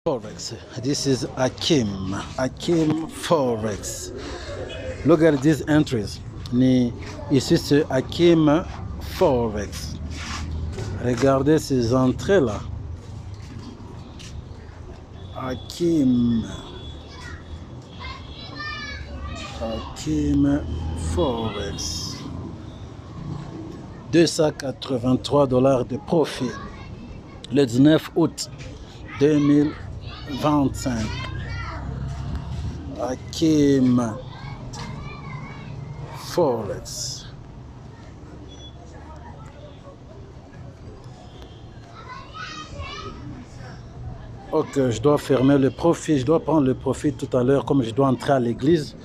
Forex. This is Akim Forex. Look at these entries. Ici c'est Akim Forex. Regardez ces entrées là. Akim Forex. $283 de profit. Le 19 août 2025. Akim Forex. Ok, je dois fermer le profit. Je dois prendre le profit tout à l'heure comme je dois entrer à l'église.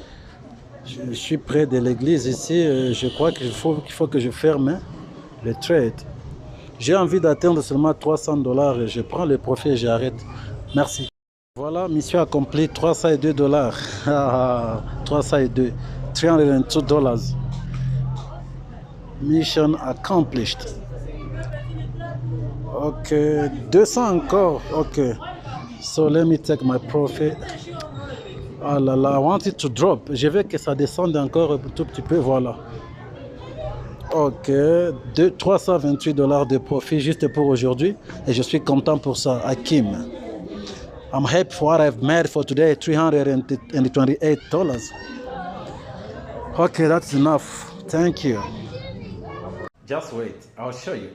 Je suis près de l'église ici. Je crois qu'il faut que je ferme le trade. J'ai envie d'atteindre seulement $300 et je prends le profit et j'arrête. Merci. Voilà, mission accomplie, $302. 302. $302. Mission accomplished. Ok, 200 encore. Ok. So let me take my profit. Ah là là, I want it to drop. Je veux que ça descende encore un tout petit peu, voilà. Ok, $328 de profit juste pour aujourd'hui. Et je suis content pour ça, Akim. I'm happy for what I've made for today, $328. Okay, that's enough. Thank you. Just wait, I'll show you.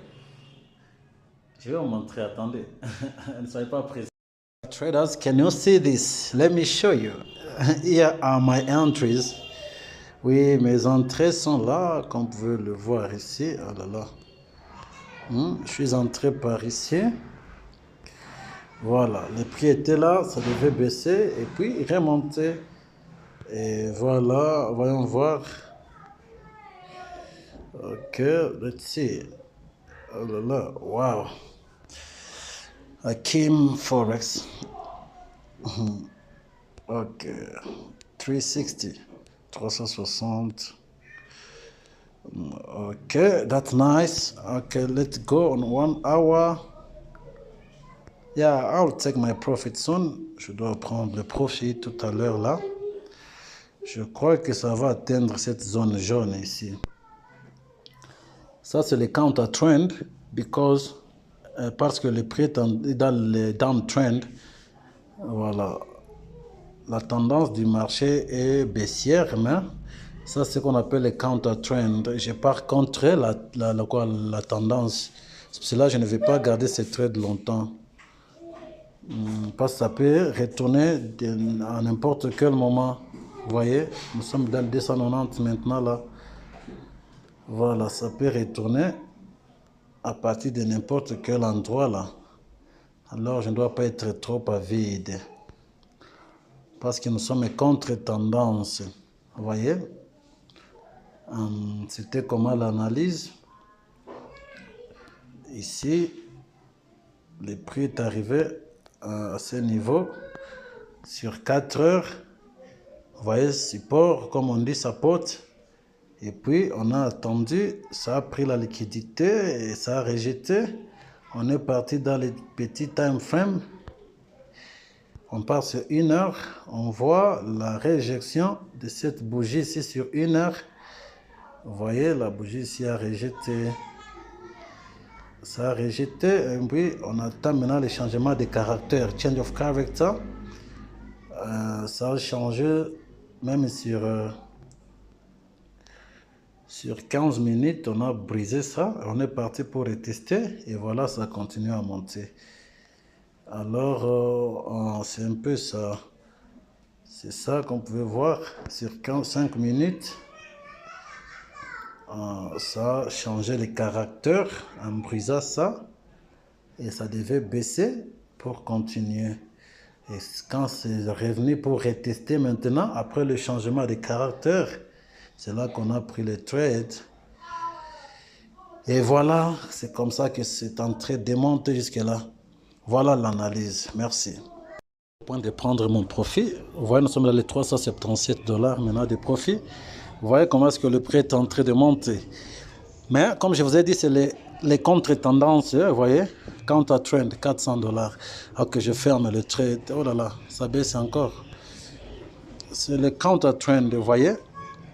Je vais vous montrer, attendez. Ne soyez pas pressés. Traders, can you see this? Let me show you. Here are my entries. Oui, mes entrées sont là, comme vous pouvez le voir ici. Oh là là. Je suis entré par ici. Voilà, le prix était là, ça devait baisser et puis remonter. Et voilà, voyons voir. Ok, let's see. Oh là là, wow. Akim Forex. Ok, 360. 360. Okay, that's nice. Okay, let's go on 1 hour. Yeah, I'll take my profit soon. Je dois prendre le profit tout à l'heure là. Je crois que ça va atteindre cette zone jaune ici. Ça, c'est le counter trend parce que le prix est dans le downtrend. Voilà. La tendance du marché est baissière, mais ça, c'est ce qu'on appelle le counter trend. Je pars contre la tendance. C'est pour cela que je ne vais pas garder ce trade longtemps. Parce que ça peut retourner à n'importe quel moment. Vous voyez, nous sommes dans le 290 maintenant là. Voilà, ça peut retourner à partir de n'importe quel endroit là. Alors, je ne dois pas être trop avide. Parce que nous sommes contre tendance. Vous voyez? C'était comment l'analyse? Ici, le prix est arrivé à ce niveau sur 4 heures. Vous voyez, support, comme on dit, ça porte. Et puis, on a attendu, ça a pris la liquidité et ça a rejeté. On est parti dans les petits time frames. On part sur 1 heure. On voit la réjection de cette bougie ici sur 1 heure. Vous voyez, la bougie ici a rejeté. Ça a rejeté. Et puis, on attend maintenant le changement de caractère. Change of character. Ça a changé même sur 15 minutes. On a brisé ça. On est parti pour retester. Et voilà, ça continue à monter. Alors, c'est un peu ça. C'est ça qu'on pouvait voir sur 5 minutes. Ça a changé les caractères en brisant ça. Et ça devait baisser pour continuer. Et quand c'est revenu pour retester maintenant, après le changement de caractère, c'est là qu'on a pris le trade. Et voilà, c'est comme ça que c'est en train de monter jusque-là. Voilà l'analyse. Merci. Au point de prendre mon profit, vous voyez, nous sommes dans les $377 maintenant de profit. Vous voyez comment est-ce que le prix est en train de monter. Mais comme je vous ai dit, c'est les contre-tendances, vous voyez. counter trend, $400. Ok, je ferme le trade. Oh là là, ça baisse encore. C'est le counter trend, vous voyez?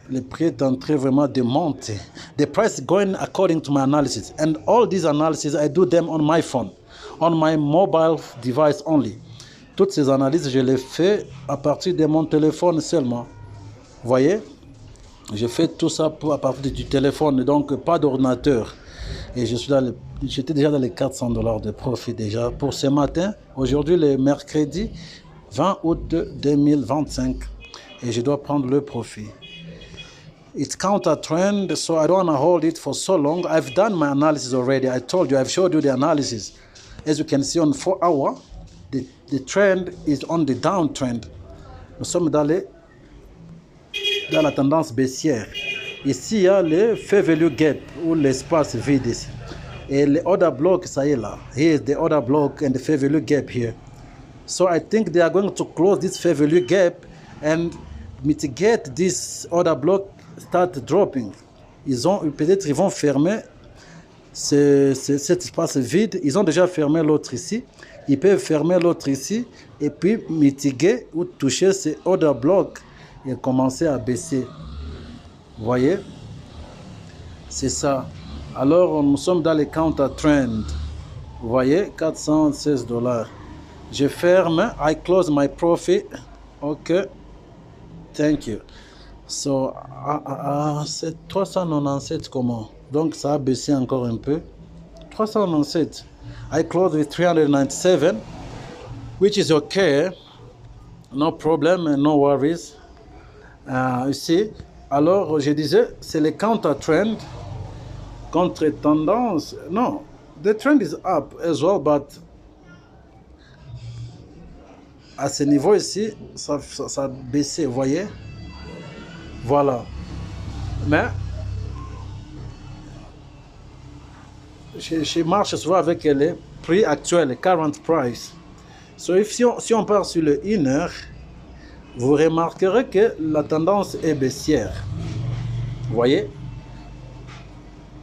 Le prix est en train vraiment de monter. The price is going according to my analysis. And all these analyses, I do them on my phone, on my mobile device only. Toutes ces analyses, je les fais à partir de mon téléphone seulement. Vous voyez? Je fais tout ça à partir du téléphone, donc pas d'ordinateur. Et j'étais déjà dans les $400 de profit déjà pour ce matin. Aujourd'hui, le mercredi 20 août 2025. Et je dois prendre le profit. It's counter trend, so I don't want to hold it for so long. I've done my analysis already. I told you, I've showed you the analysis. As you can see on 4 hours, the trend is on the downtrend. Nous sommes dans la tendance baissière. Ici, il y a le fair value gap ou l'espace vide ici. Et le order block, ça y est là. Here is the order block and the fair value gap here. So I think they are going to close this fair value gap and mitigate this order block start dropping. Peut-être ils vont fermer cet espace vide. Ils ont déjà fermé l'autre ici. Ils peuvent fermer l'autre ici et puis mitiguer ou toucher ces order blocks et commencer à baisser. Vous voyez? C'est ça. Alors, nous sommes dans les counter trend. Vous voyez? $416. Je ferme. I close my profit. OK. Thank you. So, c'est 397 comment? Donc, ça a baissé encore un peu. 397. I close with 397, which is okay. No problem and no worries. Ici, alors je disais, c'est le counter trend. Contre-tendance. Non, the trend is up as well, but à ce niveau ici, ça a baissé, vous voyez? Voilà. Mais je marche souvent avec les prix actuels, les current price. So si on part sur le 1 heure, vous remarquerez que la tendance est baissière. Vous voyez?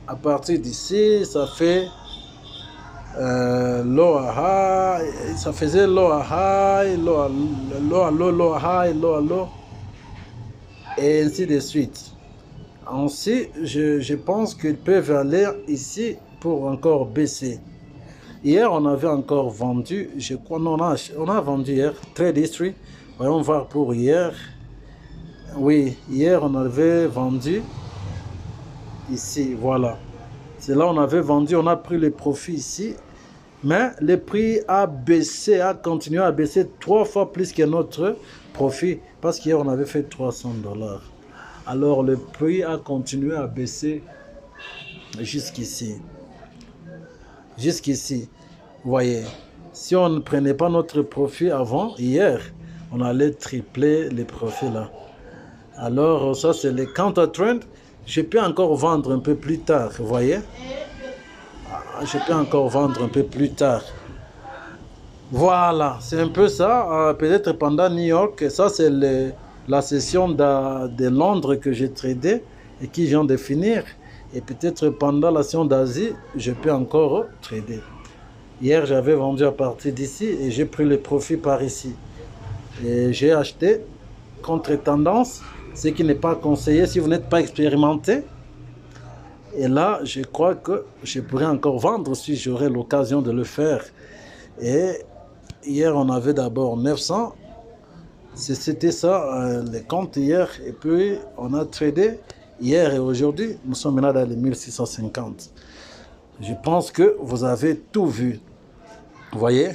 À partir d'ici, ça fait low à high, ça faisait low à high, low à high, low à low, et ainsi de suite. Ensuite, je pense qu'ils peuvent aller ici pour encore baisser. Hier, on avait encore vendu, je crois, on a vendu hier, Trade History. Voyons voir pour hier. Oui, hier, on avait vendu ici, voilà. C'est là on avait vendu, on a pris les profits ici. Mais le prix a baissé, a continué à baisser 3 fois plus que notre profit. Parce qu'hier, on avait fait $300. Alors, le prix a continué à baisser jusqu'ici. Jusqu'ici. Vous voyez, si on ne prenait pas notre profit avant, hier, on allait tripler les profits là. Alors, ça, c'est le counter trend. Je peux encore vendre un peu plus tard, vous voyez? Je peux encore vendre un peu plus tard. Voilà, c'est un peu ça. Peut-être pendant New York, ça c'est la session de Londres que j'ai tradé et qui vient de finir. Et peut-être pendant la session d'Asie, je peux encore trader. Hier, j'avais vendu à partir d'ici et j'ai pris le profit par ici. Et j'ai acheté contre tendance, ce qui n'est pas conseillé si vous n'êtes pas expérimenté. Et là, je crois que je pourrais encore vendre si j'aurais l'occasion de le faire. Et hier, on avait d'abord 900. C'était ça, les comptes hier. Et puis, on a tradé hier et aujourd'hui. Nous sommes maintenant dans les 1650. Je pense que vous avez tout vu. Vous voyez?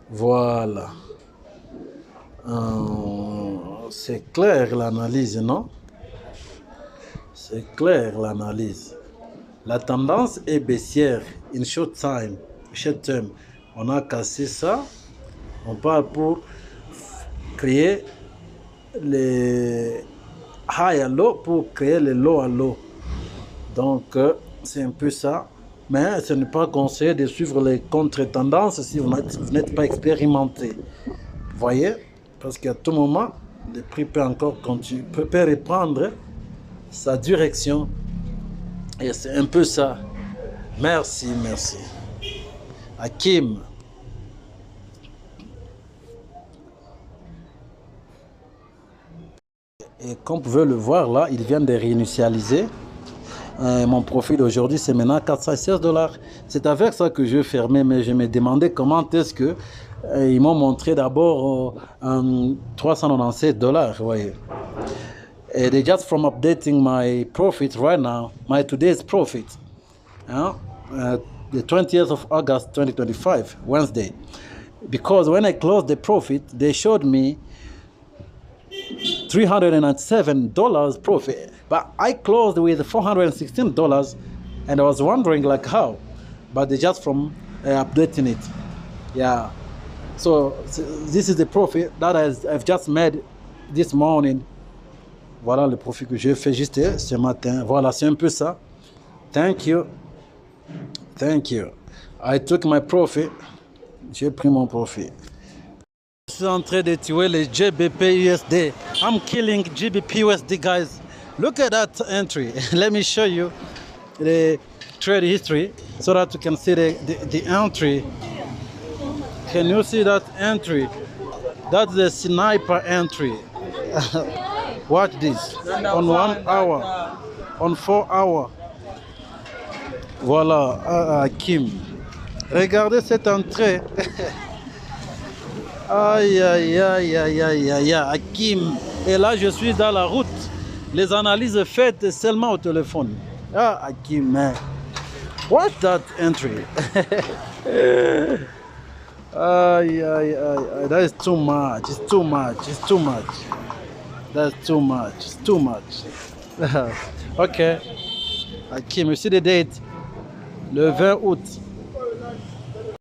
Voilà. C'est clair l'analyse, non? C'est clair l'analyse. La tendance est baissière in short term. On a cassé ça. On parle pour créer les high à low pour créer les low à low. Donc c'est un peu ça. Mais ce n'est pas conseillé de suivre les contre-tendances si vous n'êtes pas expérimenté. Vous voyez? Parce qu'à tout moment, le prix peut encore continuer, peut reprendre sa direction. Et c'est un peu ça. Merci. Hakim. Et comme vous pouvez le voir là, ils viennent de réinitialiser. Mon profit d'aujourd'hui, c'est maintenant 416 $. C'est avec ça que je fermais, mais je me demandais comment est-ce que ils m'ont montré d'abord 397 $. Vous voyez. And they just from updating my profit right now, my today's profit, the 20th of August 2025, Wednesday. Because when I closed the profit, they showed me $397 profit, but I closed with $416, and I was wondering like how, but they just from updating it. Yeah, so this is the profit that I've just made this morning. Voilà le profit que j'ai fait juste ce matin. Voilà, c'est un peu ça. Thank you. Thank you. I took my profit. J'ai pris mon profit. Je suis en train de tuer les GBP USD. I'm killing GBP USD, guys. Look at that entry. Let me show you the trade history so that you can see the entry. Can you see that entry? That's the sniper entry. Watch this. On 1 hour, on 4 hours. Voilà, Hakim. Regardez cette entrée. Aïe, aïe, aïe, aïe, aïe, aïe, Hakim. Et là, je suis dans la route. Les analyses faites seulement au téléphone. Ah, Hakim, man. What's that entry? Aïe, aïe, aïe. That is too much. It's too much. It's too much. That's too much. It's too much. Okay. Hakim, you see the date? Le 20 août.